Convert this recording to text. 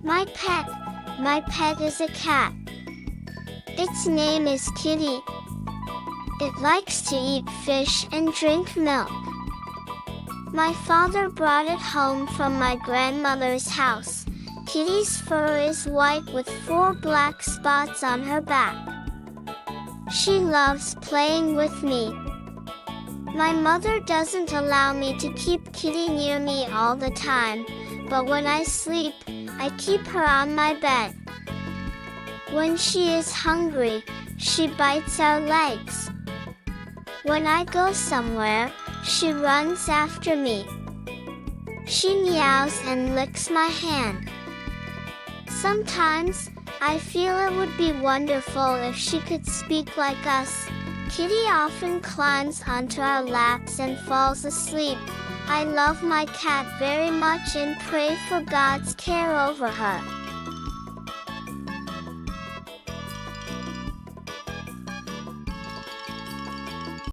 My pet. My pet is a cat. Its name is Kitty. It likes to eat fish and drink milk. My father brought it home from my grandmother's house. Kitty's fur is white with 4 black spots on her back. She loves playing with me. My mother doesn't allow me to keep Kitty near me all the time, but when I sleep, I keep her on my bed. When she is hungry, she bites our legs. When I go somewhere, she runs after me. She meows and licks my hand. Sometimes, I feel it would be wonderful if she could speak like us. Kitty often climbs onto our laps and falls asleep. I love my cat very much and pray for God's care over her.